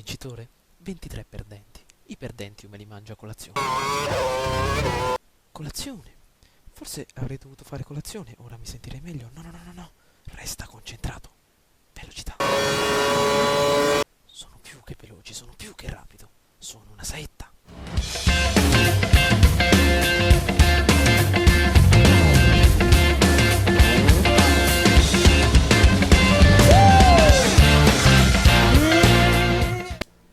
vincitore, 23 perdenti. I perdenti io me li mangio a colazione. Colazione? Forse avrei dovuto fare colazione, ora mi sentirei meglio. No, no, no, no, no. Resta concentrato. Velocità. Sono più che veloci, sono più che rapido. Sono una saetta.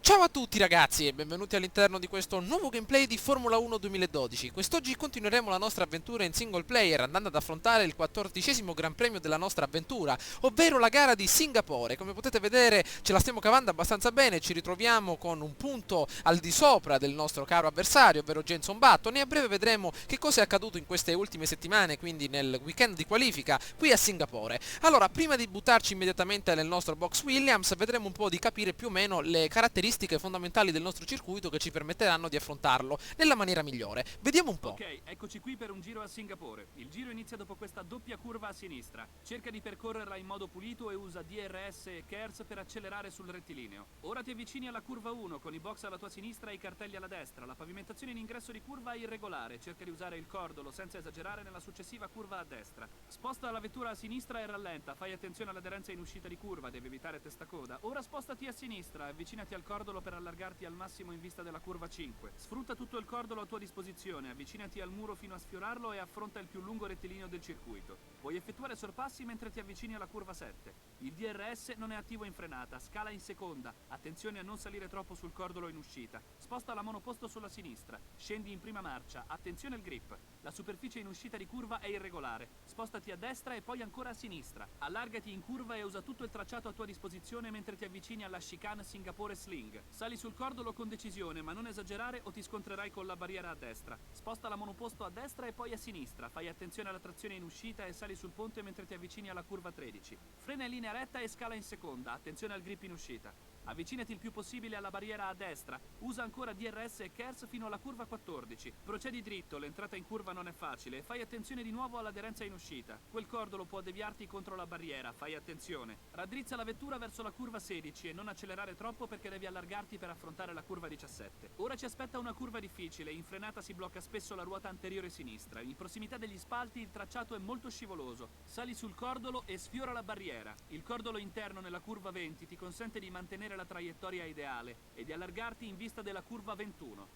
Ciao a tutti ragazzi e benvenuti all'interno di questo nuovo gameplay di Formula 1 2012. Quest'oggi continueremo la nostra avventura in single player andando ad affrontare il 14° Gran Premio della nostra avventura, ovvero la gara di Singapore. Come potete vedere ce la stiamo cavando abbastanza bene, ci ritroviamo con un punto al di sopra del nostro caro avversario, ovvero Jenson Button, e a breve vedremo che cosa è accaduto in queste ultime settimane, quindi nel weekend di qualifica qui a Singapore. Allora, prima di buttarci immediatamente nel nostro box Williams, vedremo un po' di capire più o meno le caratteristiche fondamentali del nostro circuito che ci permetteranno di affrontarlo nella maniera migliore. Vediamo un po'. Ok, eccoci qui per un giro a Singapore. Il giro inizia dopo questa doppia curva a sinistra. Cerca di percorrerla in modo pulito e usa DRS e KERS per accelerare sul rettilineo. Ora ti avvicini alla curva 1 con i box alla tua sinistra e i cartelli alla destra. La pavimentazione in ingresso di curva è irregolare. Cerca di usare il cordolo senza esagerare nella successiva curva a destra. Sposta la vettura a sinisra e rallenta. Fai attenzione all'aderenza in uscita di curva, devi evitare testacoda. Ora spostati a sinistra, avvicinati al cordolo per allargarti al massimo in vista della curva 5. Sfrutta tutto il cordolo a tua disposizione, avvicinati al muro fino a sfiorarlo e affronta il più lungo rettilineo del circuito. Puoi effettuare sorpassi mentre ti avvicini alla curva 7. Il DRS non è attivo in frenata, scala in seconda. Attenzione a non salire troppo sul cordolo in uscita. Sposta la monoposto sulla sinistra. Scendi in prima marcia, attenzione al grip. La superficie in uscita di curva è irregolare. Spostati a destra e poi ancora a sinistra. Allargati in curva e usa tutto il tracciato a tua disposizione mentre ti avvicini alla chicane Singapore Sling. Sali sul cordolo con decisione, ma non esagerare o ti scontrerai con la barriera a destra. Sposta la monoposto a destra e poi a sinistra. Fai attenzione alla trazione in uscita e sali sul ponte mentre ti avvicini alla curva 13. Frena in linea retta e scala in seconda. Attenzione al grip in uscita. Avvicinati il più possibile alla barriera a destra. Usa ancora DRS e KERS fino alla curva 14. Procedi dritto, l'entrata in curva non è facile. Fai attenzione di nuovo all'aderenza in uscita. Quel cordolo può deviarti contro la barriera, fai attenzione. Raddrizza la vettura verso la curva 16 e non accelerare troppo perché devi allargarti per affrontare la curva 17. Ora ci aspetta una curva difficile, in frenata si blocca spesso la ruota anteriore sinistra. In prossimità degli spalti il tracciato è molto scivoloso. Sali sul cordolo e sfiora la barriera. Il cordolo interno nella curva 20 ti consente di mantenere la traiettoria ideale e di allargarti in vista della curva 21.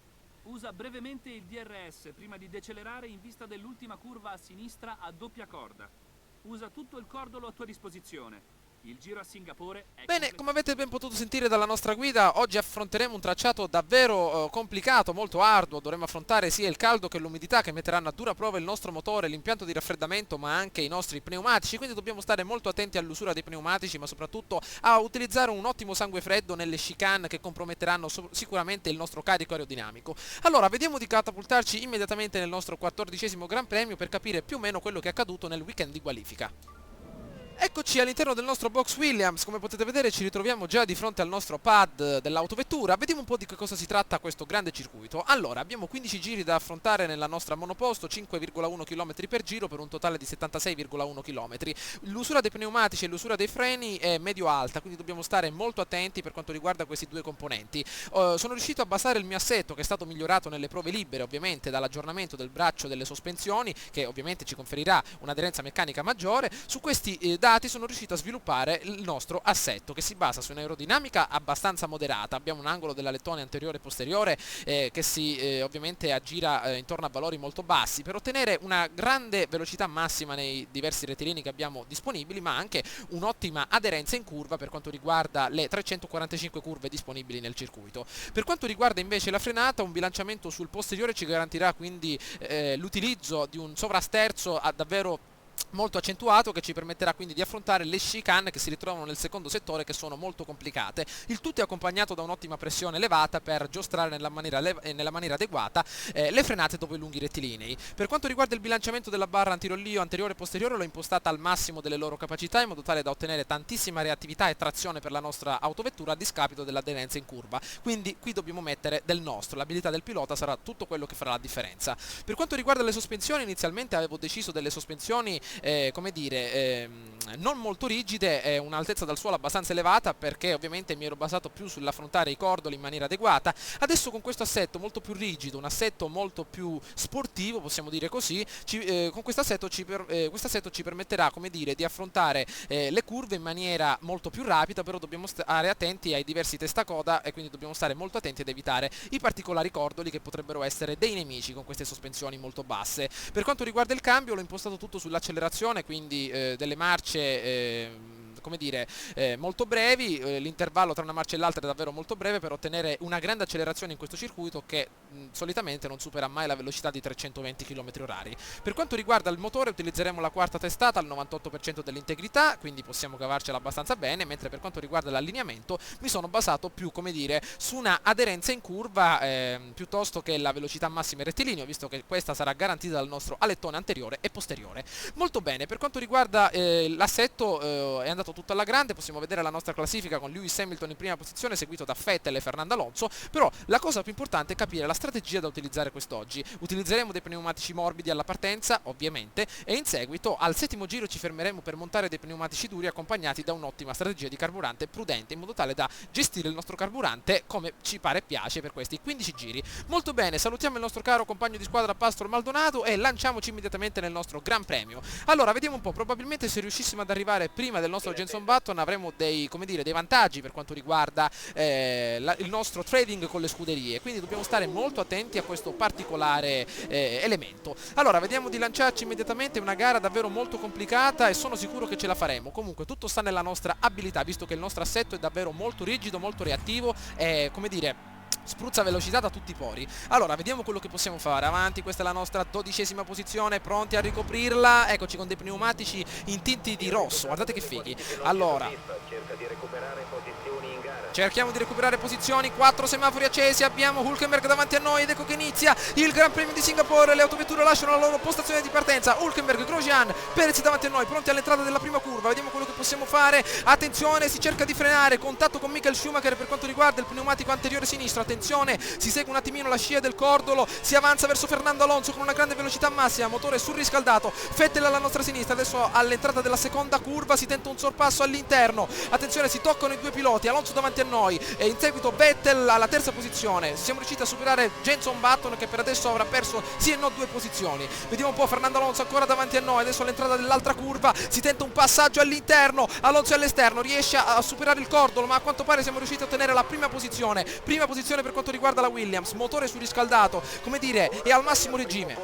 Usa brevemente il DRS prima di decelerare in vista dell'ultima curva a sinistra a doppia corda. Usa tutto il cordolo a tua disposizione. Il giro a Singapore è Bene, come avete ben potuto sentire dalla nostra guida, oggi affronteremo un tracciato davvero complicato, molto arduo. Dovremo affrontare sia il caldo che l'umidità che metteranno a dura prova il nostro motore, l'impianto di raffreddamento, ma anche i nostri pneumatici, quindi dobbiamo stare molto attenti all'usura dei pneumatici, ma soprattutto a utilizzare un ottimo sangue freddo nelle chicane che comprometteranno sicuramente il nostro carico aerodinamico. Allora, vediamo di catapultarci immediatamente nel nostro 14° Gran Premio per capire più o meno quello che è accaduto nel weekend di qualifica. Eccoci all'interno del nostro box Williams. Come potete vedere ci ritroviamo già di fronte al nostro pad dell'autovettura. Vediamo un po' di che cosa si tratta questo grande circuito. Allora, abbiamo 15 giri da affrontare nella nostra monoposto, 5,1 km per giro per un totale di 76,1 km. L'usura dei pneumatici e l'usura dei freni è medio-alta, quindi dobbiamo stare molto attenti per quanto riguarda questi due componenti. Sono riuscito a basare il mio assetto, che è stato migliorato nelle prove libere, ovviamente dall'aggiornamento del braccio delle sospensioni, che ovviamente ci conferirà un'aderenza meccanica maggiore. Su questi dati sono riuscito a sviluppare il nostro assetto, che si basa su un'aerodinamica abbastanza moderata. Abbiamo un angolo della lettone anteriore e posteriore che si ovviamente aggira intorno a valori molto bassi per ottenere una grande velocità massima nei diversi rettilini che abbiamo disponibili, ma anche un'ottima aderenza in curva per quanto riguarda le 345 curve disponibili nel circuito. Per quanto riguarda invece la frenata, un bilanciamento sul posteriore ci garantirà quindi l'utilizzo di un sovrasterzo davvero molto accentuato, che ci permetterà quindi di affrontare le chicane che si ritrovano nel secondo settore, che sono molto complicate. Il tutto è accompagnato da un'ottima pressione elevata per giostrare nella maniera adeguata le frenate dopo i lunghi rettilinei. Per quanto riguarda il bilanciamento della barra antirollio anteriore e posteriore, l'ho impostata al massimo delle loro capacità in modo tale da ottenere tantissima reattività e trazione per la nostra autovettura a discapito dell'aderenza in curva. Quindi qui dobbiamo mettere del nostro, l'abilità del pilota sarà tutto quello che farà la differenza. Per quanto riguarda le sospensioni, inizialmente avevo deciso delle sospensioni come dire, non molto rigide, un'altezza dal suolo abbastanza elevata, perché ovviamente mi ero basato più sull'affrontare i cordoli in maniera adeguata. Adesso con questo assetto molto più rigido, un assetto molto più sportivo, possiamo dire così, con questo assetto ci permetterà, come dire, di affrontare le curve in maniera molto più rapida, però dobbiamo stare attenti ai diversi testacoda e quindi dobbiamo stare molto attenti ad evitare i particolari cordoli che potrebbero essere dei nemici con queste sospensioni molto basse. Per quanto riguarda il cambio, l'ho impostato tutto sull'accelerazione, quindi delle marce come dire, molto brevi, l'intervallo tra una marcia e l'altra è davvero molto breve per ottenere una grande accelerazione in questo circuito che solitamente non supera mai la velocità di 320 km/h. Per quanto riguarda il motore, utilizzeremo la quarta testata al 98% dell'integrità, quindi possiamo cavarcela abbastanza bene, mentre per quanto riguarda l'allineamento mi sono basato più, come dire, su una aderenza in curva piuttosto che la velocità massima in rettilineo, visto che questa sarà garantita dal nostro alettone anteriore e posteriore. Molto bene, per quanto riguarda l'assetto è andato tutto alla grande, possiamo vedere la nostra classifica con Lewis Hamilton in prima posizione, seguito da Vettel e Fernando Alonso, però la cosa più importante è capire la strategia da utilizzare quest'oggi. Utilizzeremo dei pneumatici morbidi alla partenza, ovviamente, e in seguito al settimo giro ci fermeremo per montare dei pneumatici duri accompagnati da un'ottima strategia di carburante prudente, in modo tale da gestire il nostro carburante come ci pare e piace per questi 15 giri. Molto bene, salutiamo il nostro caro compagno di squadra Pastor Maldonado e lanciamoci immediatamente nel nostro Gran Premio. Allora, vediamo un po', probabilmente se riuscissimo ad arrivare prima del nostro Jenson Button avremo dei, come dire, dei vantaggi per quanto riguarda il nostro trading con le scuderie, quindi dobbiamo stare molto attenti a questo particolare elemento. Allora, vediamo di lanciarci immediatamente, una gara davvero molto complicata e sono sicuro che ce la faremo. Comunque tutto sta nella nostra abilità, visto che il nostro assetto è davvero molto rigido, molto reattivo e, come dire, spruzza velocità da tutti i pori. Allora, vediamo quello che possiamo fare. Avanti, questa è la nostra 12ª posizione, pronti a ricoprirla. Eccoci con dei pneumatici intinti di rosso, guardate che fighi. Allora, cerchiamo di recuperare posizioni, 4 semafori accesi, abbiamo Hülkenberg davanti a noi ed ecco che inizia il Gran Premio di Singapore. Le autovetture lasciano la loro postazione di partenza. Hülkenberg, Grosjean, Perez davanti a noi, pronti all'entrata della prima curva. Vediamo quello che possiamo fare. Attenzione, si cerca di frenare, contatto con Michael Schumacher per quanto riguarda il pneumatico anteriore sinistro. Attenzione, si segue un attimino la scia del cordolo, si avanza verso Fernando Alonso con una grande velocità massima, motore surriscaldato. Vettel alla nostra sinistra, adesso all'entrata della seconda curva si tenta un sorpasso all'interno. Attenzione, si toccano i due piloti, Alonso davanti a noi e in seguito Vettel alla terza posizione. Siamo riusciti a superare Jenson Button, che per adesso avrà perso sì e no 2 posizioni. Vediamo un po' Fernando Alonso ancora davanti a noi, adesso all'entrata dell'altra curva si tenta un passaggio all'interno, Alonso è all'esterno, riesce a superare il cordolo, ma a quanto pare siamo riusciti a ottenere la prima posizione per quanto riguarda la Williams. Motore surriscaldato, come dire, è al massimo regime.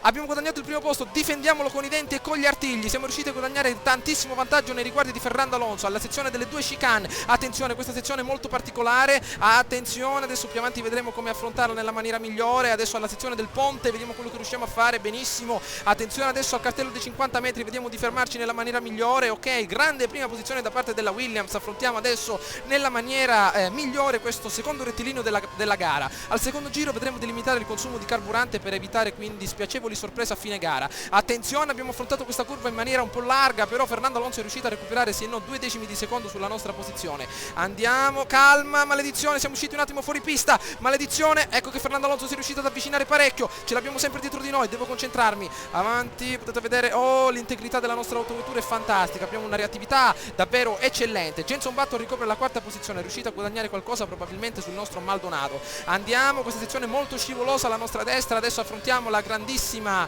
Abbiamo guadagnato il primo posto, difendiamolo con i denti e con gli artigli. Siamo riusciti a guadagnare tantissimo vantaggio nei riguardi di Fernando Alonso alla sezione delle 2 chicane. Attenzione, questa sezione è molto particolare, attenzione, adesso più avanti vedremo come affrontarla nella maniera migliore. Adesso alla sezione del ponte vediamo quello che riusciamo a fare benissimo. Attenzione adesso al cartello dei 50 metri, vediamo di fermarci nella maniera migliore. Ok, grande prima posizione da parte della Williams. Affrontiamo adesso nella maniera migliore questo secondo rettilineo della gara. Al secondo giro vedremo di limitare il consumo di carburante per evitare quindi spiacevoli sorprese a fine gara. Attenzione, abbiamo affrontato questa curva in maniera un po' larga, però Fernando Alonso è riuscito a recuperare sì e no 2 decimi di secondo sulla nostra posizione. Andiamo, calma, maledizione, siamo usciti un attimo fuori pista, maledizione. Ecco che Fernando Alonso si è riuscito ad avvicinare parecchio, ce l'abbiamo sempre dietro di noi, devo concentrarmi. Avanti, potete vedere, oh, l'integrità della nostra autovettura è fantastica, abbiamo una reattività davvero eccellente. Jenson Button ricopre la quarta posizione, è riuscito a guadagnare qualcosa probabilmente sul nostro Maldonado. Andiamo, questa sezione molto scivolosa alla nostra destra, adesso affrontiamo la grandissima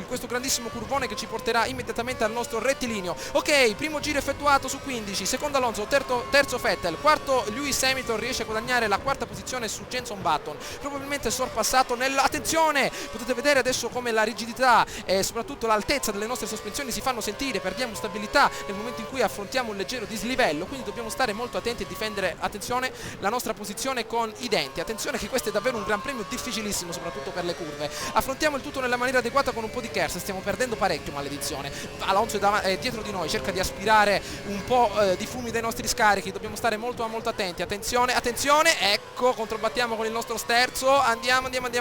questo grandissimo curvone che ci porterà immediatamente al nostro rettilineo. Ok, primo giro effettuato su 15, secondo Alonso, terzo Vettel, quarto Lewis Hamilton riesce a guadagnare la quarta posizione su Jenson Button, probabilmente sorpassato attenzione, potete vedere adesso come la rigidità e soprattutto l'altezza delle nostre sospensioni si fanno sentire, perdiamo stabilità nel momento in cui affrontiamo un leggero dislivello, quindi dobbiamo stare molto attenti e difendere, attenzione, la nostra posizione con i denti. Attenzione che questo è davvero un gran premio difficilissimo, soprattutto per le curve. Affrontiamo il tutto nella maniera adeguata con un po' di KERS, stiamo perdendo parecchio, maledizione. Alonso è dietro di noi, cerca di aspirare un po' di fumi dai nostri scarichi, dobbiamo stare molto attenti. Attenzione, ecco, controbattiamo con il nostro sterzo, andiamo, abbiamo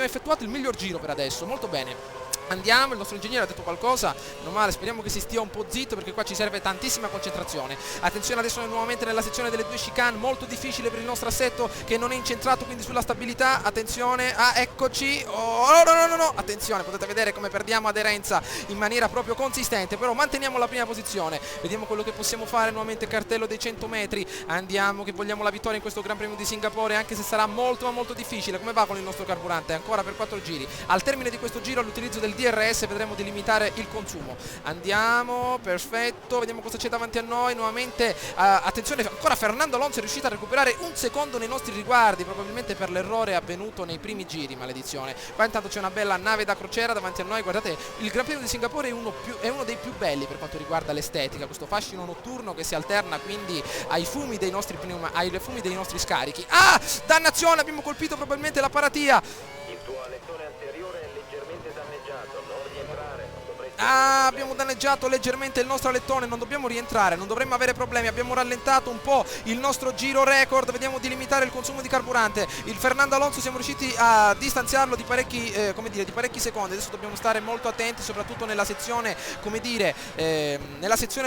effettuato il miglior giro per adesso, molto bene. Andiamo, il nostro ingegnere ha detto qualcosa, non male, speriamo che si stia un po' zitto perché qua ci serve tantissima concentrazione. Attenzione adesso nuovamente nella sezione delle due chicane, molto difficile per il nostro assetto che non è incentrato quindi sulla stabilità. Attenzione, eccoci, oh no, attenzione, potete vedere come perdiamo aderenza in maniera proprio consistente, però manteniamo la prima posizione. Vediamo quello che possiamo fare, nuovamente cartello dei 100 metri, andiamo che vogliamo la vittoria in questo Gran Premio di Singapore, anche se sarà molto ma molto difficile. Come va con il nostro carburante? Ancora per 4 giri, al termine di questo giro l'utilizzo del DRS vedremo di limitare il consumo. Andiamo, perfetto, vediamo cosa c'è davanti a noi. Nuovamente attenzione, ancora Fernando Alonso è riuscito a recuperare un secondo nei nostri riguardi, probabilmente per l'errore avvenuto nei primi giri, maledizione. Qua intanto c'è una bella nave da crociera davanti a noi, guardate, il Gran Premio di Singapore è uno dei più belli per quanto riguarda l'estetica, questo fascino notturno che si alterna quindi ai fumi dei nostri scarichi. Dannazione, abbiamo colpito probabilmente la paratia. Il tuo alettone anteriore è leggermente danneggiato, non rientrare, dovresti... Abbiamo danneggiato leggermente il nostro alettone, non dobbiamo rientrare, non dovremmo avere problemi, abbiamo rallentato un po' il nostro giro record, vediamo di limitare il consumo di carburante. Il Fernando Alonso siamo riusciti a distanziarlo di parecchi, di parecchi secondi, adesso dobbiamo stare molto attenti soprattutto nella sezione,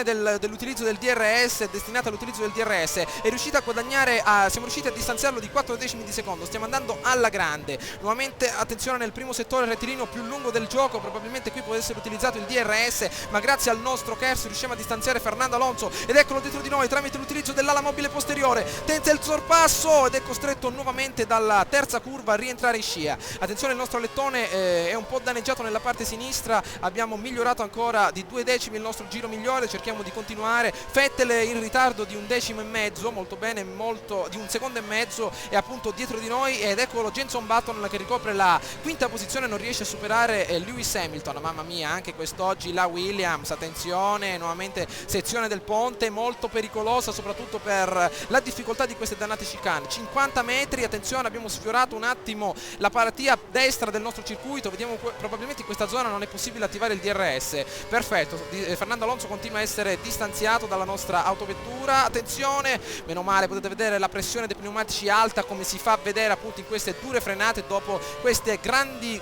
dell'utilizzo del DRS, destinata all'utilizzo del DRS, è riuscita a guadagnare, siamo riusciti a distanziarlo di 4 decimi di secondo, stiamo andando alla grande. Nuovamente attenzione nel primo settore, il rettilineo più lungo del gioco, probabilmente qui può essere utilizzato il DRS, ma grazie al nostro KERS riusciamo a distanziare Fernando Alonso ed eccolo dietro di noi tramite l'utilizzo dell'ala mobile posteriore, tenta il sorpasso ed è costretto nuovamente dalla terza curva a rientrare in scia. Attenzione, il nostro alettone è un po' danneggiato nella parte sinistra, abbiamo migliorato ancora di 2 decimi il nostro giro migliore, cerchiamo di continuare. Vettel in ritardo di 1,5 decimi, molto bene, di 1,5 secondi è appunto dietro di noi ed eccolo Jenson Button che ricopre la quinta posizione, non riesce a superare Lewis Hamilton. Mamma mia, anche quest'oggi la Williams, attenzione, nuovamente sezione del ponte molto pericolosa soprattutto per la difficoltà di queste dannate chicane. 50 metri, attenzione, abbiamo sfiorato un attimo la paratia destra del nostro circuito, vediamo probabilmente in questa zona non è possibile attivare il DRS. Perfetto, Fernando Alonso continua a essere distanziato dalla nostra autovettura, attenzione, meno male, potete vedere la pressione dei pneumatici alta come si fa vedere appunto in queste dure frenate dopo queste grandi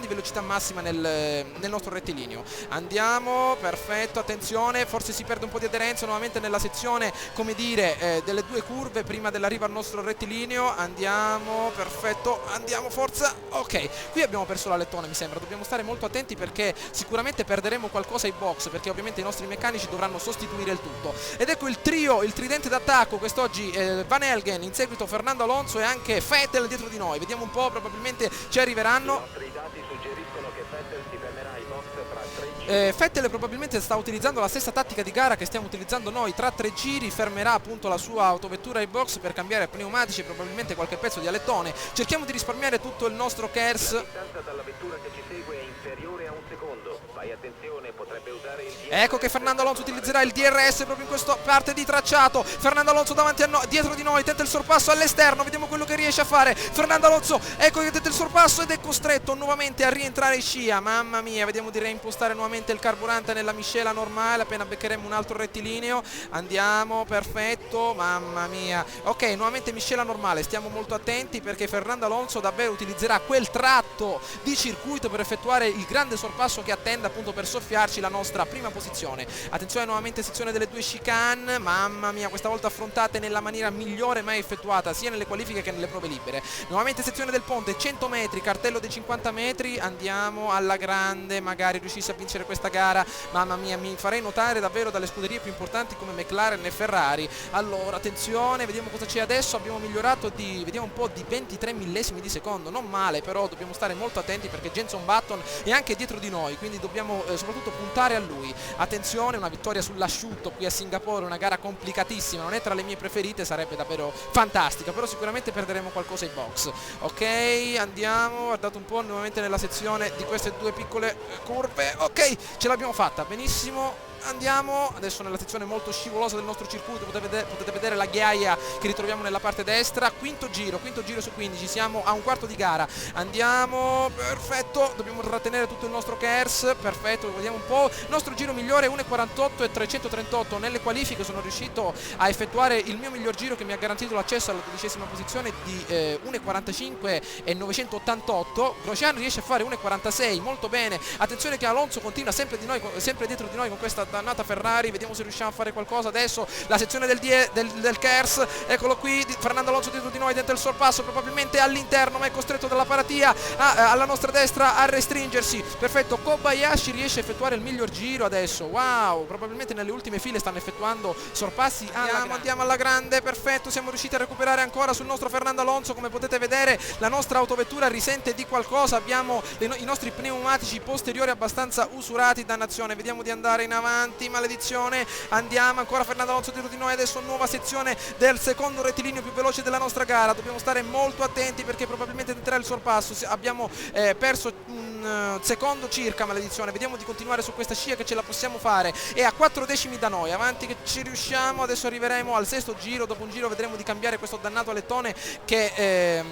velocità massima nel nostro rettilineo. Andiamo, perfetto, attenzione, forse si perde un po' di aderenza nuovamente nella sezione delle due curve prima dell'arrivo al nostro rettilineo. Andiamo, perfetto, andiamo, forza, ok, qui abbiamo perso l'alettone mi sembra, dobbiamo stare molto attenti perché sicuramente perderemo qualcosa ai box, perché ovviamente i nostri meccanici dovranno sostituire il tutto. Ed ecco il trio, il tridente d'attacco quest'oggi, Van Helgen, in seguito Fernando Alonso e anche Vettel dietro di noi, vediamo un po', probabilmente ci arriveranno. I nostri dati suggeriscono che Vettel si fermerà ai box tra 3 giri. Vettel probabilmente sta utilizzando la stessa tattica di gara che stiamo utilizzando noi, tra 3 giri fermerà appunto la sua autovettura ai box per cambiare pneumatici e probabilmente qualche pezzo di alettone. Cerchiamo di risparmiare tutto il nostro KERS. La distanza dalla vettura che ci segue è inferiore a 1 secondo, fai attenzione, potrebbe usare il DRS. Ecco che Fernando Alonso utilizzerà il DRS proprio in questa parte di tracciato. Fernando Alonso davanti a noi, dietro di noi, tenta il sorpasso all'esterno, vediamo quello che riesce a fare. Fernando Alonso, ecco che tenta il sorpasso ed è costretto nuovamente a rientrare in scia. Mamma mia, vediamo di reimpostare nuovamente il carburante nella miscela normale appena beccheremo un altro rettilineo. Andiamo, perfetto, mamma mia. Ok, nuovamente miscela normale, stiamo molto attenti perché Fernando Alonso davvero utilizzerà quel tratto di circuito per effettuare il grande sorpasso che attende appunto per soffiarci la nostra prima posizione. Attenzione, nuovamente sezione delle due chicane, mamma mia, questa volta affrontate nella maniera migliore mai effettuata sia nelle qualifiche che nelle prove libere. Nuovamente sezione del ponte, 100 metri, cartello dei 50 metri, andiamo alla grande, magari riuscissi a vincere questa gara. Mamma mia, mi farei notare davvero dalle scuderie più importanti come McLaren e Ferrari. Allora, attenzione, vediamo cosa c'è adesso, abbiamo migliorato vediamo un po' di 23 millesimi di secondo, non male, però dobbiamo stare molto attenti perché Jenson Button è anche dietro di noi, quindi dobbiamo soprattutto puntare a lui. Attenzione, una vittoria sull'asciutto qui a Singapore, una gara complicatissima, non è tra le mie preferite, sarebbe davvero fantastica, però sicuramente perderemo qualcosa ai box. Ok, andiamo, guardate un po' nuovamente nella sezione di queste due piccole curve. Ok, ce l'abbiamo fatta, benissimo. andiamo adesso nella sezione molto scivolosa del nostro circuito, potete vedere la ghiaia che ritroviamo nella parte destra. Quinto giro su 15, siamo a un quarto di gara, andiamo, perfetto, dobbiamo trattenere tutto il nostro KERS, perfetto, vediamo un po', il nostro giro migliore 1.48 e 338, nelle qualifiche sono riuscito a effettuare il mio miglior giro che mi ha garantito l'accesso alla 12ª posizione di 1.45 e 988. Grosjean riesce a fare 1.46, molto bene, attenzione che Alonso continua sempre dietro di noi con questa dannata Ferrari, vediamo se riusciamo a fare qualcosa adesso, la sezione del KERS, eccolo qui, Fernando Alonso dietro di noi, tenta il sorpasso, probabilmente all'interno, ma è costretto dalla paratia alla nostra destra a restringersi, perfetto, Kobayashi riesce a effettuare il miglior giro adesso, wow, probabilmente nelle ultime file stanno effettuando sorpassi, andiamo alla grande, perfetto, siamo riusciti a recuperare ancora sul nostro Fernando Alonso, come potete vedere la nostra autovettura risente di qualcosa, abbiamo i nostri pneumatici posteriori abbastanza usurati, dannazione, vediamo di andare in avanti, maledizione, andiamo ancora Fernando Alonso dietro di noi, adesso nuova sezione del secondo rettilineo più veloce della nostra gara, dobbiamo stare molto attenti perché probabilmente tenterà il sorpasso, abbiamo perso un secondo circa, maledizione, vediamo di continuare su questa scia che ce la possiamo fare, e a 4 decimi da noi, avanti che ci riusciamo, adesso arriveremo al sesto giro, dopo un giro vedremo di cambiare questo dannato alettone che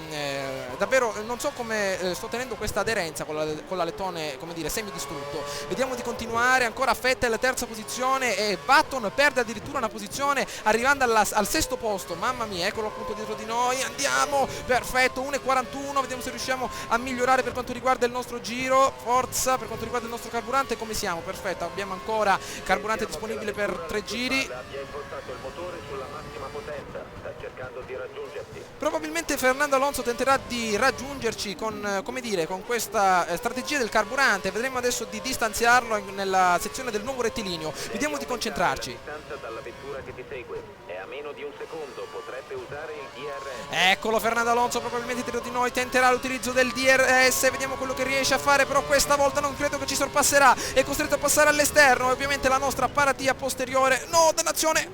davvero non so come sto tenendo questa aderenza con l'alettone, come dire, semidistrutto, vediamo di continuare, ancora Vettel terza posizione e Button perde addirittura una posizione arrivando al sesto posto, mamma mia, eccolo appunto dietro di noi, andiamo, perfetto, 1.41, vediamo se riusciamo a migliorare per quanto riguarda il nostro giro, forza, per quanto riguarda il nostro carburante, come siamo? Perfetto, abbiamo ancora carburante disponibile per 3 giri. Abbia impostato il motore sulla massima potenza, sta cercando di raggiungerti. Probabilmente Fernando Alonso tenterà di raggiungerci con, come dire, con questa strategia del carburante, vedremo adesso di distanziarlo nella sezione del nuovo rettilineo, vediamo di concentrarci. La distanza dalla vettura che ti segue è a meno di un secondo, potrebbe usare il DRS. Eccolo Fernando Alonso, probabilmente dietro di noi tenterà l'utilizzo del DRS, vediamo quello che riesce a fare, però questa volta non credo che ci sorpasserà, è costretto a passare all'esterno e ovviamente la nostra paratia posteriore, no, dannazione,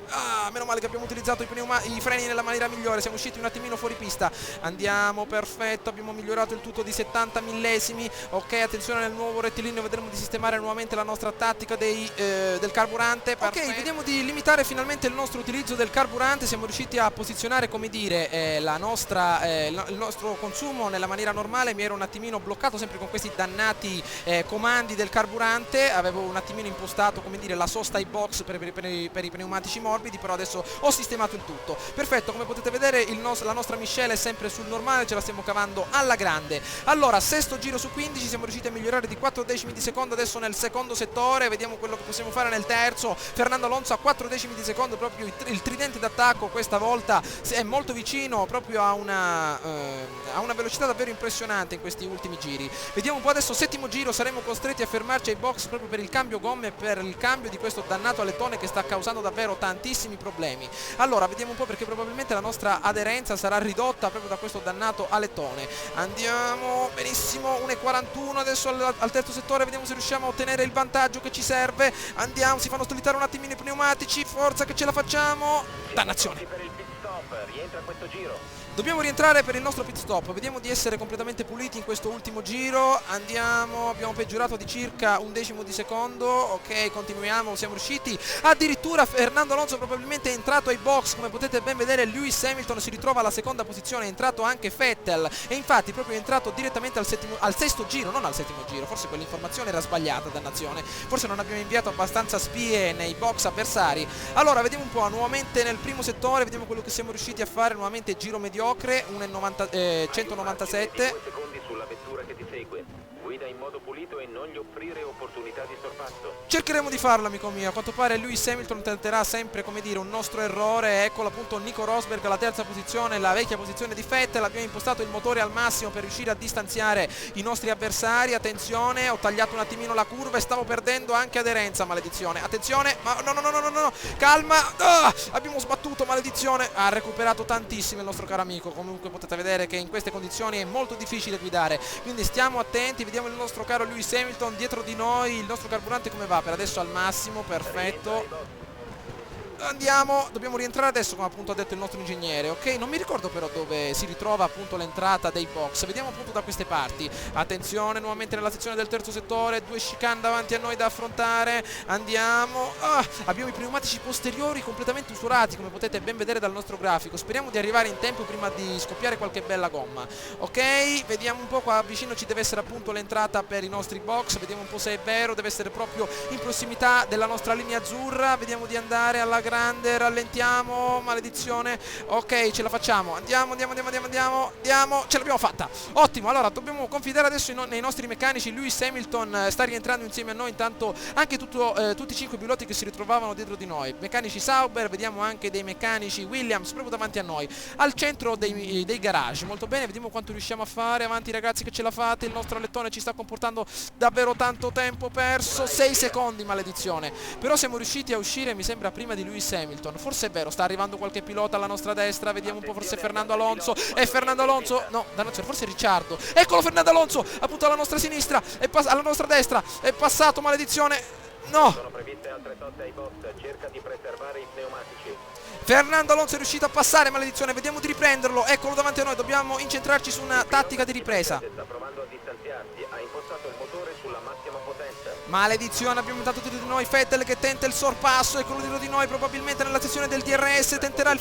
meno male che abbiamo utilizzato i freni nella maniera migliore, siamo usciti un attimino fuori pista, andiamo, perfetto, abbiamo migliorato il tutto di 70 millesimi, ok, attenzione nel nuovo rettilineo, vedremo di sistemare nuovamente la nostra tattica del carburante, perfetto. Ok, vediamo di limitare finalmente il nostro utilizzo del carburante, siamo riusciti a posizionare, come dire, il nostro consumo nella maniera normale, mi ero un attimino bloccato sempre con questi dannati comandi del carburante, avevo un attimino impostato, come dire, la sosta ai box per i pneumatici morbidi, però adesso ho sistemato il tutto, perfetto, come potete vedere la nostra miscela è sempre sul normale, ce la stiamo cavando alla grande. Allora, sesto giro su 15, siamo riusciti a migliorare di 4 decimi di secondo adesso nel secondo settore, vediamo quello che possiamo fare nel terzo, Fernando Alonso a 4 decimi di secondo, proprio il tridente d'attacco questa volta è molto vicino proprio a una velocità davvero impressionante in questi ultimi giri. Vediamo un po' adesso, settimo giro, saremo costretti a fermarci ai box proprio per il cambio gomme e per il cambio di questo dannato alettone che sta causando davvero tantissimi problemi. Allora, vediamo un po' perché probabilmente la nostra aderenza sarà ridotta proprio da questo dannato alettone. Andiamo, benissimo, 1.41 adesso al terzo settore, vediamo se riusciamo a ottenere il vantaggio che ci serve. Andiamo, si fanno stolitare un attimino i pneumatici, forza che ce la facciamo. Dannazione. Per il pit stop, rientra questo giro. Dobbiamo rientrare per il nostro pit stop, vediamo di essere completamente puliti in questo ultimo giro, andiamo, abbiamo peggiorato di circa un decimo di secondo, ok, continuiamo, siamo riusciti, addirittura Fernando Alonso probabilmente è entrato ai box, come potete ben vedere Lewis Hamilton si ritrova alla seconda posizione, è entrato anche Vettel e infatti proprio è entrato direttamente al sesto giro, non al settimo giro, forse quell'informazione era sbagliata, dannazione, forse non abbiamo inviato abbastanza spie nei box avversari. Allora, vediamo un po', nuovamente nel primo settore, vediamo quello che siamo riusciti a fare, nuovamente giro mediocre, 1.197. 2 secondi sulla vettura che ti segue. Guida in modo pulito e non gli offrire opportunità di sorpasso. Cercheremo di farlo, amico mio. A quanto pare Lewis Hamilton tenterà sempre, come dire, un nostro errore. Eccolo appunto Nico Rosberg alla terza posizione, la vecchia posizione di Vettel. Abbiamo impostato il motore al massimo per riuscire a distanziare i nostri avversari. Attenzione, ho tagliato un attimino la curva e stavo perdendo anche aderenza, maledizione. Attenzione, ma no, calma. Abbiamo sbattuto, maledizione. Ha recuperato tantissimo il nostro caro amico. Comunque potete vedere che in queste condizioni è molto difficile guidare. Quindi stiamo attenti, vediamo il nostro caro Lewis Hamilton dietro di noi, il nostro carburante come va? Per adesso al massimo, perfetto. andiamo, dobbiamo rientrare adesso come appunto ha detto il nostro ingegnere, ok? Non mi ricordo però dove si ritrova appunto l'entrata dei box, vediamo appunto da queste parti. Attenzione, nuovamente nella sezione del terzo settore, 2 chicane davanti a noi da affrontare, andiamo. Abbiamo i pneumatici posteriori completamente usurati, come potete ben vedere dal nostro grafico. Speriamo di arrivare in tempo prima di scoppiare qualche bella gomma, ok? Vediamo un po', qua vicino ci deve essere appunto l'entrata per i nostri box, vediamo un po' se è vero, deve essere proprio in prossimità della nostra linea azzurra. Vediamo di andare alla grande, rallentiamo, maledizione, ok, ce la facciamo, andiamo, ce l'abbiamo fatta, ottimo. Allora dobbiamo confidare adesso nei nostri meccanici. Lewis Hamilton sta rientrando insieme a noi, intanto anche tutti i 5 piloti che si ritrovavano dietro di noi, meccanici Sauber, vediamo anche dei meccanici Williams proprio davanti a noi, al centro dei garage. Molto bene, vediamo quanto riusciamo a fare, avanti ragazzi che ce la fate, il nostro alettone ci sta comportando davvero tanto tempo perso, 6 secondi, maledizione, però siamo riusciti a uscire mi sembra prima di Lewis Hamilton, forse è vero, sta arrivando qualche pilota alla nostra destra, vediamo un po', forse Fernando Alonso, è Fernando Alonso, no, dannazione, forse Ricciardo, eccolo Fernando Alonso, appunto alla nostra sinistra, alla nostra destra, è passato, maledizione, no! Sono previste altre sotte ai box, cerca di preservare i pneumatici. Fernando Alonso è riuscito a passare, maledizione, vediamo di riprenderlo, eccolo davanti a noi, dobbiamo incentrarci su una tattica di ripresa. Sta provando a distanziarsi, ha impostato il motore sulla massima potenza. Maledizione, abbiamo intanto dietro di noi Vettel che tenta il sorpasso, eccolo dietro di noi, probabilmente nella sezione del DRS tenterà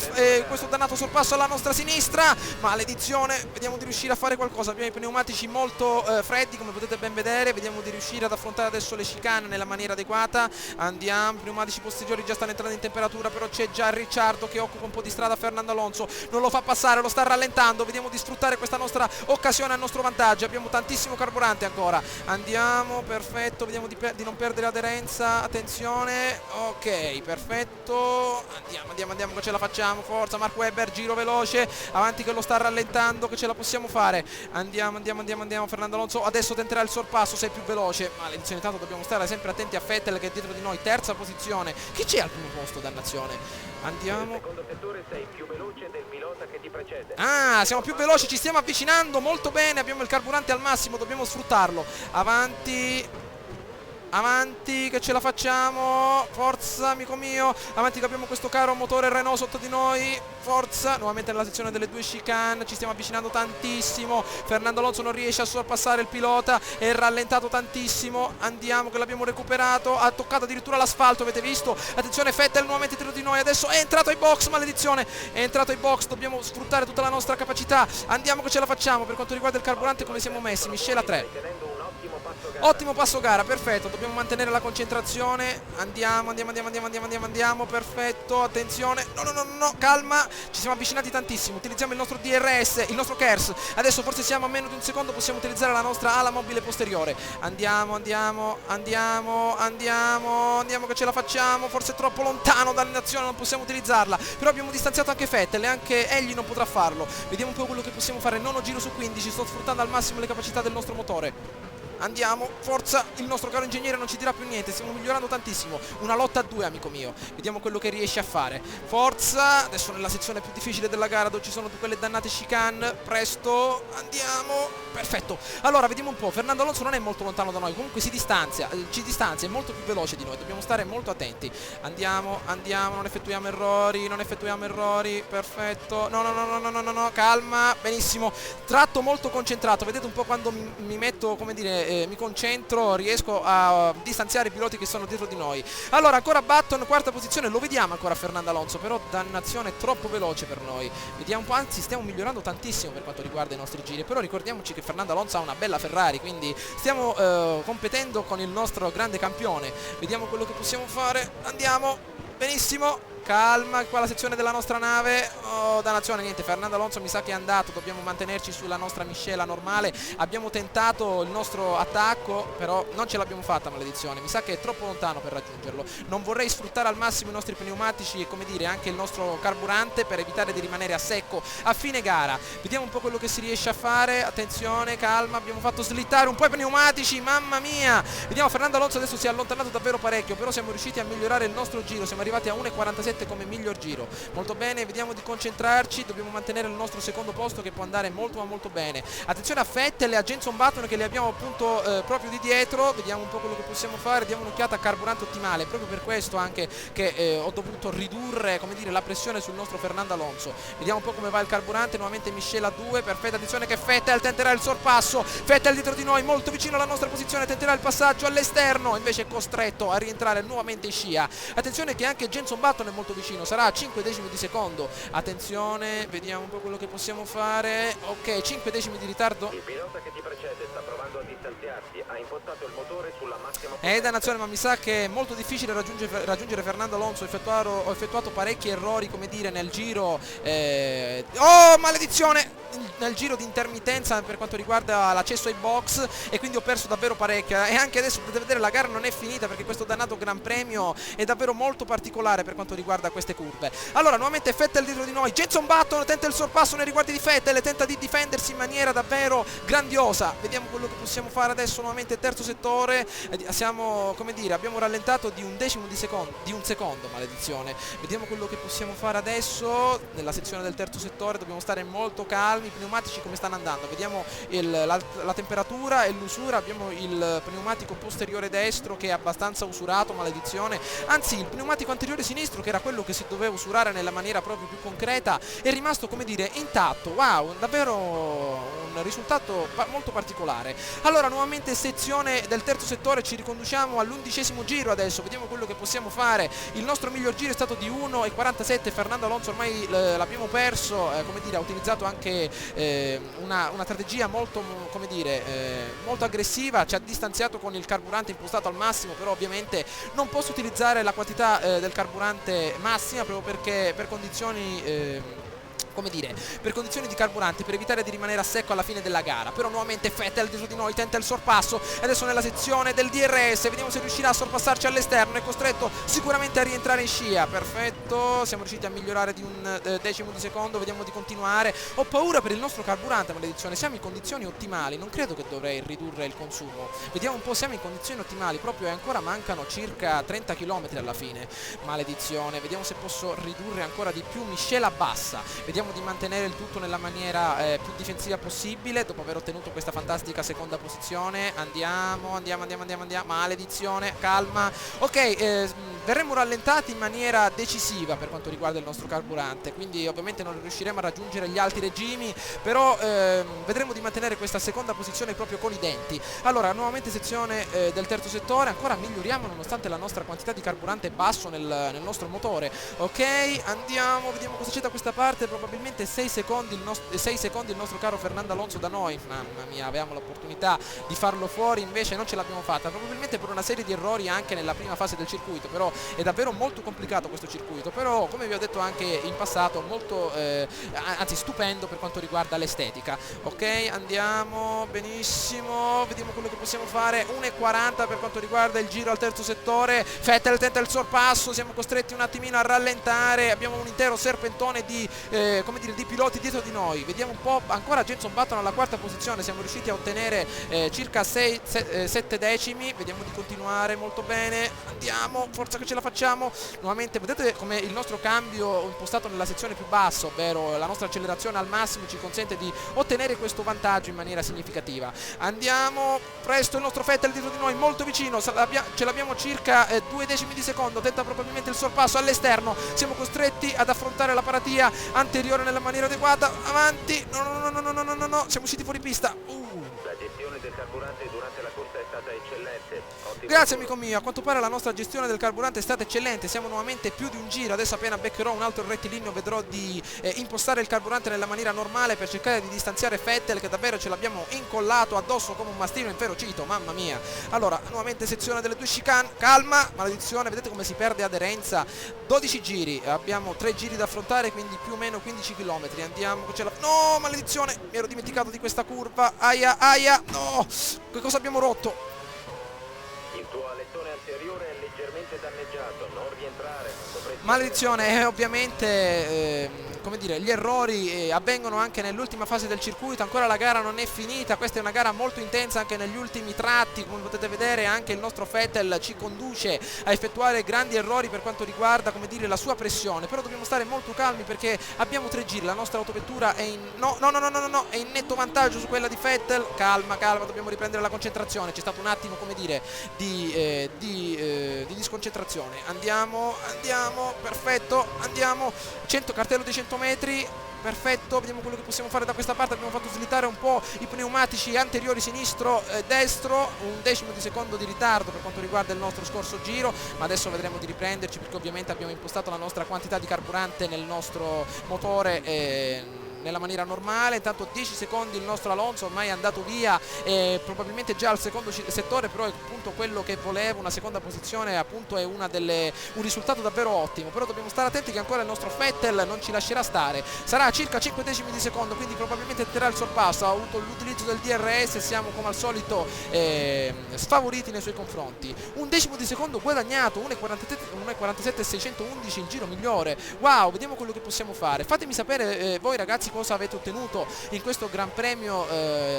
questo dannato sorpasso alla nostra sinistra. Maledizione, vediamo di riuscire a fare qualcosa, abbiamo i pneumatici molto freddi come potete ben vedere, vediamo di riuscire ad affrontare adesso le chicane nella maniera adeguata. Andiamo, pneumatici posteriori già stanno entrando in temperatura, però c'è già Ricciardo che occupa un po' di strada, Fernando Alonso non lo fa passare, lo sta rallentando, vediamo di sfruttare questa nostra occasione a nostro vantaggio, abbiamo tantissimo carburante ancora, andiamo, perfetto, vediamo di non perdere aderenza, attenzione, ok, perfetto, andiamo che ce la facciamo, forza Mark Webber, giro veloce, avanti che lo sta rallentando, che ce la possiamo fare, andiamo, Fernando Alonso adesso tenterà il sorpasso, sei più veloce, maledizione, tanto dobbiamo stare sempre attenti a Vettel che è dietro di noi, terza posizione, chi c'è al primo posto, dannazione? Andiamo. Nel secondo settore sei più veloce del pilota che ti precede. Siamo più veloci, ci stiamo avvicinando molto bene, abbiamo il carburante al massimo, dobbiamo sfruttarlo. Avanti che ce la facciamo, forza amico mio, avanti che abbiamo questo caro motore Renault sotto di noi, forza, nuovamente nella sezione delle 2 chicane, ci stiamo avvicinando tantissimo, Fernando Alonso non riesce a sorpassare il pilota, è rallentato tantissimo, andiamo che l'abbiamo recuperato, ha toccato addirittura l'asfalto, avete visto, attenzione Vettel nuovamente dietro di noi, adesso è entrato ai box, maledizione, è entrato ai box, dobbiamo sfruttare tutta la nostra capacità, andiamo che ce la facciamo, per quanto riguarda il carburante come siamo messi, Miscela 3. Ottimo passo gara, perfetto, dobbiamo mantenere la concentrazione, andiamo, perfetto, attenzione, no, calma, ci siamo avvicinati tantissimo, utilizziamo il nostro DRS, il nostro KERS, adesso forse siamo a meno di un secondo, possiamo utilizzare la nostra ala mobile posteriore, andiamo che ce la facciamo, forse è troppo lontano dall'azione, non possiamo utilizzarla, però abbiamo distanziato anche Vettel e anche egli non potrà farlo, vediamo un po' quello che possiamo fare, nono giro su 15, sto sfruttando al massimo le capacità del nostro motore. Andiamo, forza, il nostro caro ingegnere non ci dirà più niente, stiamo migliorando tantissimo, una lotta a 2 amico mio, vediamo quello che riesce a fare, forza, adesso nella sezione più difficile della gara dove ci sono quelle dannate chicane, presto, andiamo, perfetto, allora vediamo un po', Fernando Alonso non è molto lontano da noi, comunque ci distanzia, è molto più veloce di noi, dobbiamo stare molto attenti, andiamo, non effettuiamo errori, perfetto, no, calma, benissimo, tratto molto concentrato, vedete un po' quando mi metto, come dire, mi concentro, riesco a distanziare i piloti che sono dietro di noi. Allora ancora Button, quarta posizione, lo vediamo ancora Fernando Alonso, però dannazione troppo veloce per noi, vediamo un po', anzi stiamo migliorando tantissimo per quanto riguarda i nostri giri, però ricordiamoci che Fernando Alonso ha una bella Ferrari, quindi stiamo competendo con il nostro grande campione, vediamo quello che possiamo fare, andiamo, benissimo, calma, qua la sezione della nostra nave, dannazione, niente, Fernando Alonso mi sa che è andato, dobbiamo mantenerci sulla nostra miscela normale, abbiamo tentato il nostro attacco, però non ce l'abbiamo fatta, maledizione, mi sa che è troppo lontano per raggiungerlo, non vorrei sfruttare al massimo i nostri pneumatici e come dire anche il nostro carburante per evitare di rimanere a secco a fine gara, vediamo un po' quello che si riesce a fare, attenzione, calma, abbiamo fatto slittare un po' i pneumatici, mamma mia, vediamo Fernando Alonso adesso si è allontanato davvero parecchio, però siamo riusciti a migliorare il nostro giro, siamo arrivati a 1,47 47 come miglior giro. Molto bene, vediamo di concentrarci, dobbiamo mantenere il nostro secondo posto che può andare molto ma molto bene. Attenzione a Vettel e a Jenson Button che li abbiamo appunto proprio di dietro, vediamo un po' quello che possiamo fare, diamo un'occhiata a carburante ottimale, proprio per questo anche che ho dovuto ridurre, come dire, la pressione sul nostro Fernando Alonso. Vediamo un po' come va il carburante, nuovamente Michele a 2, perfetta, attenzione che Vettel tenterà il sorpasso, Vettel dietro di noi, molto vicino alla nostra posizione, tenterà il passaggio all'esterno, invece è costretto a rientrare nuovamente in scia. Attenzione che anche Jenson Button è molto vicino, sarà a 5 decimi di secondo. Attenzione, vediamo un po' quello che possiamo fare. Ok, 5 decimi di ritardo. Il pilota che ti precede sta provando a distanziarsi, ha impostato il motore sulla massima potenza. Dannazione, ma mi sa che è molto difficile raggiungere Fernando Alonso. Ho effettuato parecchi errori, come dire, nel giro. Oh, maledizione! Nel giro di intermittenza per quanto riguarda l'accesso ai box, e quindi ho perso davvero parecchio, e anche adesso potete vedere la gara non è finita perché questo dannato Gran Premio è davvero molto particolare per quanto riguarda queste curve. Allora nuovamente Vettel dietro di noi, Jenson Button tenta il sorpasso nei riguardi di Vettel, tenta di difendersi in maniera davvero grandiosa. Vediamo quello che possiamo fare adesso, nuovamente terzo settore, siamo, come dire, abbiamo rallentato di un decimo di un secondo, maledizione. Vediamo quello che possiamo fare adesso nella sezione del terzo settore, dobbiamo stare molto calmi. I pneumatici come stanno andando, vediamo la temperatura e l'usura. Abbiamo il pneumatico posteriore destro che è abbastanza usurato, maledizione, anzi il pneumatico anteriore sinistro, che era quello che si doveva usurare nella maniera proprio più concreta, è rimasto, come dire, intatto. Wow, davvero un risultato molto particolare. Allora nuovamente sezione del terzo settore, ci riconduciamo all'11° giro adesso, vediamo quello che possiamo fare. Il nostro miglior giro è stato di 1,47, Fernando Alonso ormai l'abbiamo perso, come dire, ha utilizzato anche una strategia molto, come dire, molto aggressiva, ci ha distanziato con il carburante impostato al massimo, però ovviamente non posso utilizzare la quantità del carburante massima proprio perché per condizioni come dire, per condizioni di carburante, per evitare di rimanere a secco alla fine della gara. Però nuovamente Vettel dietro di noi tenta il sorpasso, adesso nella sezione del DRS, vediamo se riuscirà a sorpassarci all'esterno, è costretto sicuramente a rientrare in scia. Perfetto, siamo riusciti a migliorare di un decimo di secondo, vediamo di continuare. Ho paura per il nostro carburante, maledizione, siamo in condizioni ottimali, non credo che dovrei ridurre il consumo. Vediamo un po', siamo in condizioni ottimali, proprio ancora mancano circa 30 km alla fine, maledizione. Vediamo se posso ridurre ancora di più, miscela bassa, vediamo di mantenere il tutto nella maniera più difensiva possibile dopo aver ottenuto questa fantastica seconda posizione. Andiamo, maledizione, calma. Ok, verremo rallentati in maniera decisiva per quanto riguarda il nostro carburante, quindi ovviamente non riusciremo a raggiungere gli alti regimi, però vedremo di mantenere questa seconda posizione proprio con i denti. Allora nuovamente sezione del terzo settore, ancora miglioriamo nonostante la nostra quantità di carburante basso nel nostro motore. Ok, andiamo, vediamo cosa c'è da questa parte. Probabilmente 6 secondi il nostro caro Fernando Alonso da noi. Mamma mia, avevamo l'opportunità di farlo fuori, invece non ce l'abbiamo fatta, probabilmente per una serie di errori anche nella prima fase del circuito. Però è davvero molto complicato questo circuito, però come vi ho detto anche in passato molto anzi stupendo per quanto riguarda l'estetica. Ok, andiamo benissimo, vediamo quello che possiamo fare. 1,40 per quanto riguarda il giro al terzo settore. Vettel tenta il sorpasso, siamo costretti un attimino a rallentare, abbiamo un intero serpentone di come dire, di piloti dietro di noi. Vediamo un po', ancora Jenson Button alla quarta posizione, siamo riusciti a ottenere circa 7 decimi. Vediamo di continuare molto bene, andiamo, forza che ce la facciamo. Nuovamente vedete come il nostro cambio impostato nella sezione più bassa, ovvero la nostra accelerazione al massimo, ci consente di ottenere questo vantaggio in maniera significativa. Andiamo presto, il nostro Vettel dietro di noi molto vicino, ce l'abbiamo circa 2 decimi di secondo, tenta probabilmente il sorpasso all'esterno, siamo costretti ad affrontare la paratia anteriore nella maniera adeguata. Avanti, no, siamo usciti fuori pista. La gestione del carburante durante la corsa è stata eccellente. Grazie amico mio, a quanto pare la nostra gestione del carburante è stata eccellente, siamo nuovamente più di un giro, adesso appena beccherò un altro rettilineo vedrò di impostare il carburante nella maniera normale per cercare di distanziare Vettel, che davvero ce l'abbiamo incollato addosso come un mastino inferocito, mamma mia. Allora, nuovamente sezione delle 2 chicane, calma, maledizione, vedete come si perde aderenza. 12 giri, abbiamo 3 giri da affrontare, quindi più o meno 15 km, andiamo, no, maledizione, mi ero dimenticato di questa curva, aia, no, che cosa abbiamo rotto? Il tuo alettone anteriore è leggermente danneggiato, non rientrare, dovresti maledizione, ovviamente come dire, gli errori avvengono anche nell'ultima fase del circuito, ancora la gara non è finita, questa è una gara molto intensa anche negli ultimi tratti, come potete vedere anche il nostro Vettel ci conduce a effettuare grandi errori per quanto riguarda, come dire, la sua pressione, però dobbiamo stare molto calmi perché abbiamo 3 giri, la nostra autovettura è in è in netto vantaggio su quella di Vettel, calma, dobbiamo riprendere la concentrazione, c'è stato un attimo, come dire, di disconcentrazione, andiamo, perfetto, andiamo, 100 cartello di 100 metri, perfetto, vediamo quello che possiamo fare da questa parte, abbiamo fatto slittare un po' i pneumatici anteriori sinistro e destro, un decimo di secondo di ritardo per quanto riguarda il nostro scorso giro, ma adesso vedremo di riprenderci perché ovviamente abbiamo impostato la nostra quantità di carburante nel nostro motore nella maniera normale. Intanto 10 secondi il nostro Alonso ormai è andato via, probabilmente già al secondo settore, però è appunto quello che volevo, una seconda posizione appunto è un risultato davvero ottimo, però dobbiamo stare attenti che ancora il nostro Vettel non ci lascerà stare, sarà a circa 5 decimi di secondo, quindi probabilmente tenterà il sorpasso, ha avuto l'utilizzo del DRS, siamo come al solito sfavoriti nei suoi confronti, un decimo di secondo guadagnato, 1.47.611 il giro migliore, wow, vediamo quello che possiamo fare, fatemi sapere voi ragazzi cosa avete ottenuto in questo Gran Premio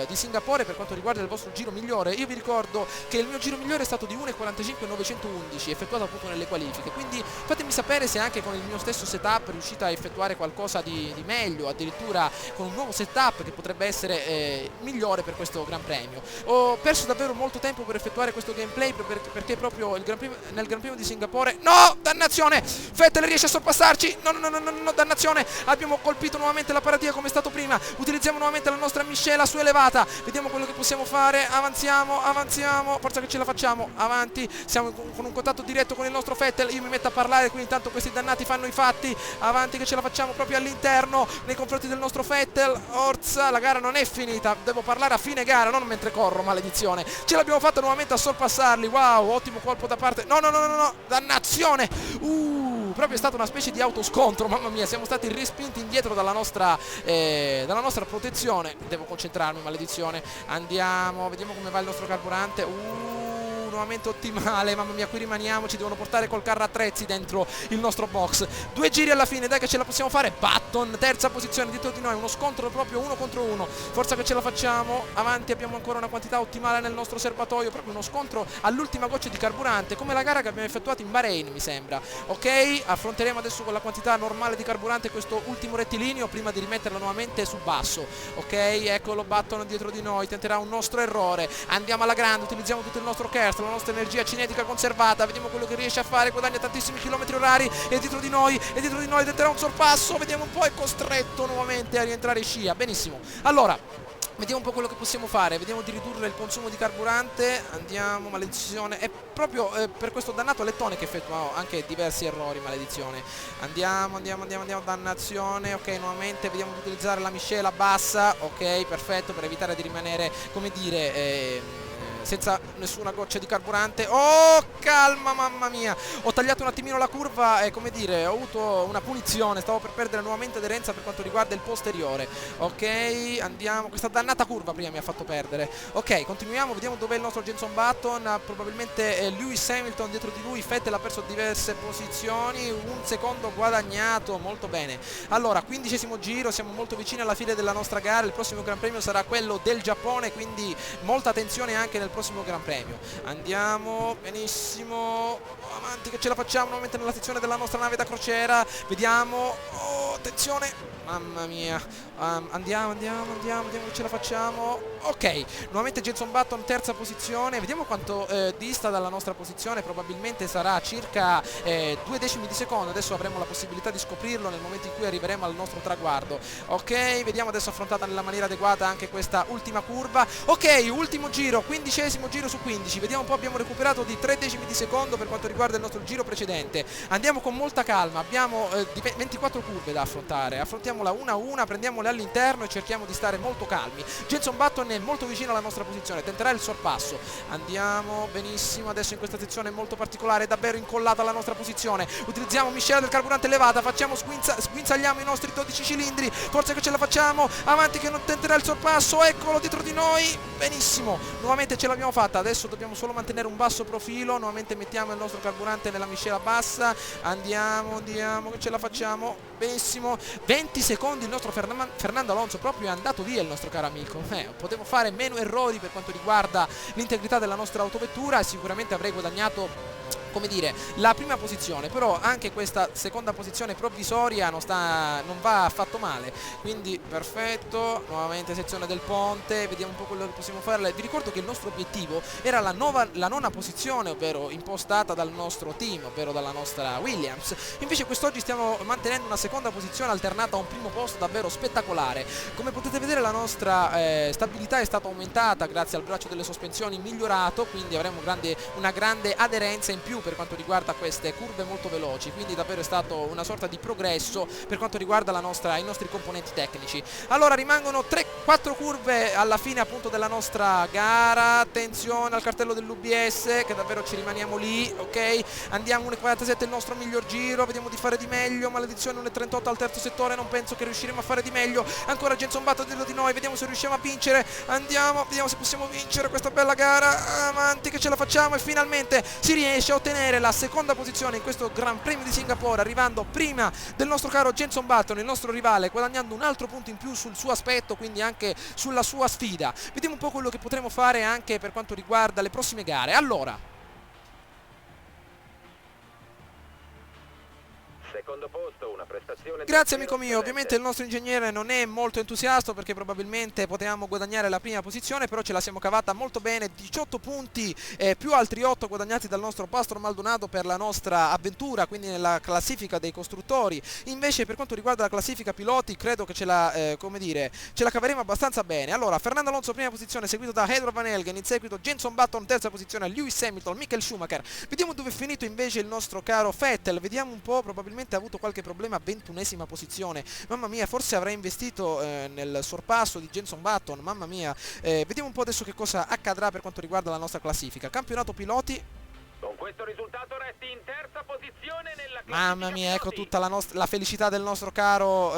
di Singapore per quanto riguarda il vostro giro migliore. Io vi ricordo che il mio giro migliore è stato di 1.45.911 effettuato appunto nelle qualifiche, quindi fatemi sapere se anche con il mio stesso setup riuscite a effettuare qualcosa di meglio, addirittura con un nuovo setup che potrebbe essere migliore per questo Gran Premio. Ho perso davvero molto tempo per effettuare questo gameplay perché proprio nel Gran Premio di Singapore, no, dannazione, Vettel riesce a sorpassarci, no, dannazione, abbiamo colpito nuovamente la paradigma come è stato prima, utilizziamo nuovamente la nostra miscela su elevata, vediamo quello che possiamo fare, avanziamo, forza che ce la facciamo, avanti, siamo con un contatto diretto con il nostro Vettel, io mi metto a parlare, quindi intanto questi dannati fanno i fatti, avanti che ce la facciamo proprio all'interno, nei confronti del nostro Vettel, forza, la gara non è finita, devo parlare a fine gara, non mentre corro, maledizione, ce l'abbiamo fatta nuovamente a sorpassarli, wow, ottimo colpo da parte, no, dannazione, proprio è stata una specie di autoscontro, mamma mia, siamo stati respinti indietro dalla nostra protezione, devo concentrarmi, maledizione, andiamo, vediamo come va il nostro carburante, nuovamente ottimale, mamma mia, qui rimaniamo, ci devono portare col carro attrezzi dentro il nostro box, 2 giri alla fine, dai che ce la possiamo fare, Button, terza posizione dietro di noi, uno scontro proprio 1 contro 1, forza che ce la facciamo, avanti, abbiamo ancora una quantità ottimale nel nostro serbatoio, proprio uno scontro all'ultima goccia di carburante, come la gara che abbiamo effettuato in Bahrain mi sembra, ok, affronteremo adesso con la quantità normale di carburante questo ultimo rettilineo prima di rimetterlo nuovamente sul basso, ok, eccolo Button dietro di noi, tenterà un nostro errore, andiamo alla grande, utilizziamo tutto il nostro kerst, la nostra energia cinetica conservata, vediamo quello che riesce a fare, guadagna tantissimi chilometri orari, è dietro di noi, tenterà un sorpasso, vediamo un po', è costretto nuovamente a rientrare in scia, benissimo, allora vediamo un po' quello che possiamo fare, vediamo di ridurre il consumo di carburante, andiamo, maledizione, è proprio per questo dannato lettone che effettua anche diversi errori, maledizione, andiamo, dannazione, ok, nuovamente vediamo di utilizzare la miscela bassa, ok, perfetto, per evitare di rimanere, come dire, senza nessuna goccia di carburante, oh calma, mamma mia, ho tagliato un attimino la curva e come dire ho avuto una punizione, stavo per perdere nuovamente aderenza per quanto riguarda il posteriore, ok, andiamo, questa dannata curva prima mi ha fatto perdere, ok, continuiamo, vediamo dov'è il nostro Jenson Button, probabilmente Lewis Hamilton dietro di lui, Vettel ha perso diverse posizioni, un secondo guadagnato, molto bene, allora 15esimo giro, siamo molto vicini alla fine della nostra gara, il prossimo Gran Premio sarà quello del Giappone, quindi molta attenzione anche nel prossimo Gran Premio, andiamo, benissimo, avanti che ce la facciamo nuovamente nella sezione della nostra nave da crociera, vediamo, oh attenzione, mamma mia, andiamo, vediamo che ce la facciamo, ok, nuovamente Jenson Button terza posizione, vediamo quanto dista dalla nostra posizione, probabilmente sarà circa 2 decimi di secondo, adesso avremo la possibilità di scoprirlo nel momento in cui arriveremo al nostro traguardo, ok, vediamo adesso affrontata nella maniera adeguata anche questa ultima curva, ok, ultimo giro, 15esimo giro su 15, vediamo un po', abbiamo recuperato di 3 decimi di secondo per quanto riguarda il nostro giro precedente, andiamo con molta calma, abbiamo 24 curve da affrontare, affrontiamo prendiamola una a una, prendiamole all'interno e cerchiamo di stare molto calmi. Jenson Button è molto vicino alla nostra posizione, tenterà il sorpasso. Andiamo benissimo, adesso in questa sezione molto particolare, davvero incollata alla nostra posizione. Utilizziamo miscela del carburante elevata, facciamo sguinzagliamo i nostri 12 cilindri, forse che ce la facciamo, avanti che non tenterà il sorpasso, eccolo dietro di noi, benissimo, nuovamente ce l'abbiamo fatta. Adesso dobbiamo solo mantenere un basso profilo, nuovamente mettiamo il nostro carburante nella miscela bassa, andiamo che ce la facciamo, benissimo. 20 secondi il nostro Fernando Alonso, proprio è andato via il nostro caro amico. Potevo fare meno errori per quanto riguarda l'integrità della nostra autovettura e sicuramente avrei guadagnato, come dire, la prima posizione, però anche questa seconda posizione provvisoria non va affatto male, quindi perfetto. Nuovamente sezione del ponte, vediamo un po' quello che possiamo fare. Vi ricordo che il nostro obiettivo era la nona posizione, ovvero impostata dal nostro team, ovvero dalla nostra Williams. Invece quest'oggi stiamo mantenendo una seconda posizione alternata a un primo posto davvero spettacolare. Come potete vedere la nostra stabilità è stata aumentata grazie al braccio delle sospensioni migliorato, quindi avremo una grande aderenza in più per quanto riguarda queste curve molto veloci, quindi davvero è stato una sorta di progresso per quanto riguarda i nostri componenti tecnici. Allora rimangono 4 curve alla fine appunto della nostra gara, attenzione al cartello dell'UBS che davvero ci rimaniamo lì, ok, andiamo 1.47 il nostro miglior giro, vediamo di fare di meglio, maledizione 1.38 al terzo settore, non penso che riusciremo a fare di meglio, ancora Jenson Button dietro di noi, vediamo se riusciamo a vincere, andiamo, vediamo se possiamo vincere questa bella gara, avanti che ce la facciamo e finalmente si riesce a ottenere la seconda posizione in questo Gran Premio di Singapore, arrivando prima del nostro caro Jenson Button, il nostro rivale, guadagnando un altro punto in più sul suo aspetto, quindi anche sulla sua sfida. Vediamo un po' quello che potremo fare anche per quanto riguarda le prossime gare. Allora, secondo posto, una prestazione grazie davvero amico mio, ovviamente il nostro ingegnere non è molto entusiasta perché probabilmente potevamo guadagnare la prima posizione, però ce la siamo cavata molto bene, 18 punti più altri 8 guadagnati dal nostro Pastor Maldonado per la nostra avventura, quindi nella classifica dei costruttori. Invece per quanto riguarda la classifica piloti credo che ce la caveremo abbastanza bene. Allora, Fernando Alonso prima posizione, seguito da Edward Van Elgen, in seguito Jenson Button terza posizione, Lewis Hamilton, Michael Schumacher. Vediamo dove è finito invece il nostro caro Vettel, vediamo un po', probabilmente ha avuto qualche problema, 21esima posizione, mamma mia, forse avrà investito nel sorpasso di Jenson Button, mamma mia. Vediamo un po' adesso che cosa accadrà per quanto riguarda la nostra classifica. Campionato piloti. Con questo risultato resti in terza posizione nella classifica. Mamma mia, ecco piloti. tutta la felicità del nostro caro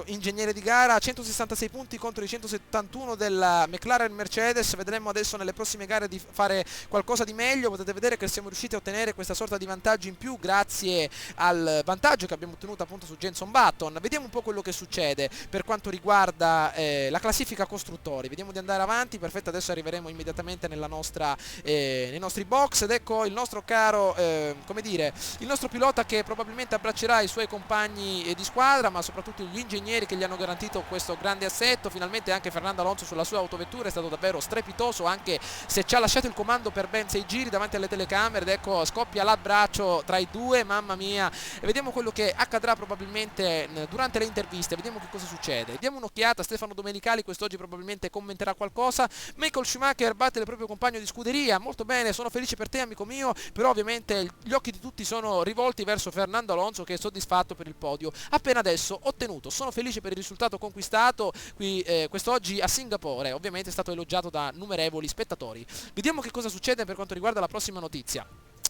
ingegnere di gara, 166 punti contro i 171 della McLaren Mercedes. Vedremo adesso nelle prossime gare di fare qualcosa di meglio. Potete vedere che siamo riusciti a ottenere questa sorta di vantaggio in più grazie al vantaggio che abbiamo ottenuto appunto su Jenson Button. Vediamo un po' quello che succede per quanto riguarda la classifica costruttori. Vediamo di andare avanti, perfetto, adesso arriveremo immediatamente nei nostri box ed ecco il nostro caro, come dire, il nostro pilota che probabilmente abbraccerà i suoi compagni di squadra, ma soprattutto gli ingegneri che gli hanno garantito questo grande assetto. Finalmente anche Fernando Alonso sulla sua autovettura è stato davvero strepitoso, anche se ci ha lasciato il comando per ben 6 giri davanti alle telecamere ed ecco scoppia l'abbraccio tra i due, mamma mia. E vediamo quello che accadrà probabilmente durante le interviste, vediamo che cosa succede. Diamo un'occhiata, Stefano Domenicali quest'oggi probabilmente commenterà qualcosa. Michael Schumacher batte il proprio compagno di scuderia, molto bene, sono felice per te amico mio, però ovviamente gli occhi di tutti sono rivolti verso Fernando Alonso che è soddisfatto per il podio appena adesso ottenuto. Sono felice per il risultato conquistato qui quest'oggi a Singapore, ovviamente è stato elogiato da numerevoli spettatori. Vediamo che cosa succede per quanto riguarda la prossima notizia.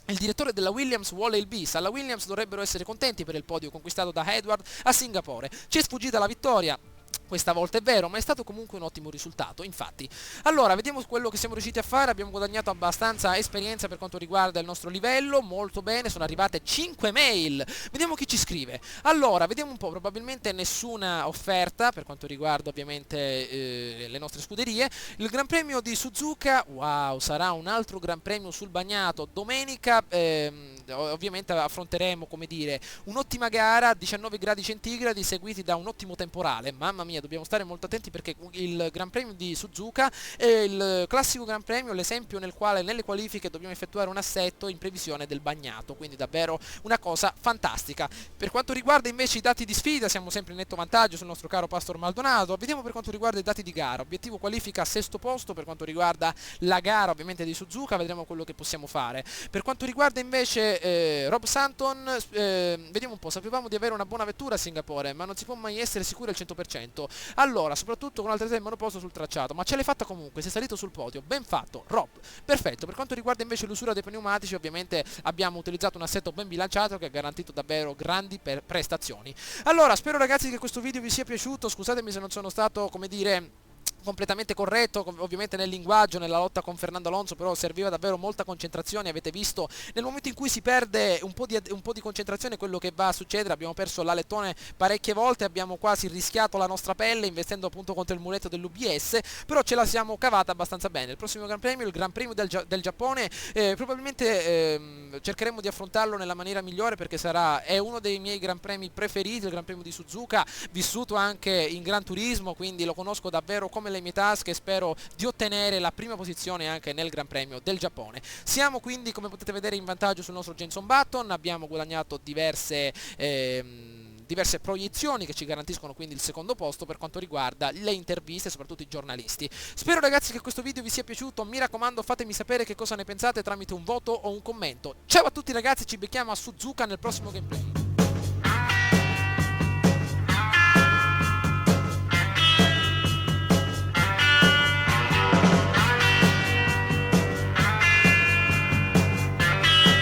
Il direttore della Williams vuole il bis, alla Williams dovrebbero essere contenti per il podio conquistato da Edward a Singapore. Ci è sfuggita la vittoria, questa volta è vero, ma è stato comunque un ottimo risultato, infatti. Allora, vediamo quello che siamo riusciti a fare, abbiamo guadagnato abbastanza esperienza per quanto riguarda il nostro livello, molto bene, sono arrivate 5 mail, vediamo chi ci scrive. Allora, vediamo un po', probabilmente nessuna offerta per quanto riguarda ovviamente le nostre scuderie. Il Gran Premio di Suzuka, wow, sarà un altro Gran Premio sul bagnato, domenica ovviamente affronteremo, come dire, un'ottima gara, 19 gradi centigradi seguiti da un ottimo temporale, mamma mia. mia, dobbiamo stare molto attenti perché il Gran Premio di Suzuka è il classico Gran Premio, l'esempio nel quale nelle qualifiche dobbiamo effettuare un assetto in previsione del bagnato, quindi davvero una cosa fantastica. Per quanto riguarda invece i dati di sfida, siamo sempre in netto vantaggio sul nostro caro Pastor Maldonado. Vediamo per quanto riguarda i dati di gara, obiettivo qualifica sesto posto per quanto riguarda la gara ovviamente di Suzuka, vedremo quello che possiamo fare. Per quanto riguarda invece Rob Santon, vediamo un po', sapevamo di avere una buona vettura a Singapore, ma non si può mai essere sicuri al 100%. Allora, soprattutto con l'altro monoposto sul tracciato, ma ce l'hai fatta comunque, sei salito sul podio, ben fatto, Rob, perfetto. Per quanto riguarda invece l'usura dei pneumatici, ovviamente abbiamo utilizzato un assetto ben bilanciato che ha garantito davvero grandi prestazioni. Allora, spero ragazzi che questo video vi sia piaciuto, scusatemi se non sono stato, come dire, completamente corretto, ovviamente nel linguaggio, nella lotta con Fernando Alonso, però serviva davvero molta concentrazione. Avete visto nel momento in cui si perde un po' di concentrazione quello che va a succedere. Abbiamo perso l'alettone parecchie volte, abbiamo quasi rischiato la nostra pelle investendo appunto contro il muletto dell'UBS, però ce la siamo cavata abbastanza bene. Il prossimo Gran Premio, il Gran Premio del Giappone, probabilmente cercheremo di affrontarlo nella maniera migliore perché è uno dei miei Gran Premi preferiti, il Gran Premio di Suzuka, vissuto anche in Gran Turismo, quindi lo conosco davvero come le mie tasche e spero di ottenere la prima posizione anche nel Gran Premio del Giappone. Siamo quindi, come potete vedere, in vantaggio sul nostro Jenson Button, abbiamo guadagnato diverse proiezioni che ci garantiscono quindi il secondo posto per quanto riguarda le interviste, soprattutto i giornalisti. Spero ragazzi che questo video vi sia piaciuto, mi raccomando fatemi sapere che cosa ne pensate tramite un voto o un commento. Ciao a tutti ragazzi, ci becchiamo a Suzuka nel prossimo gameplay.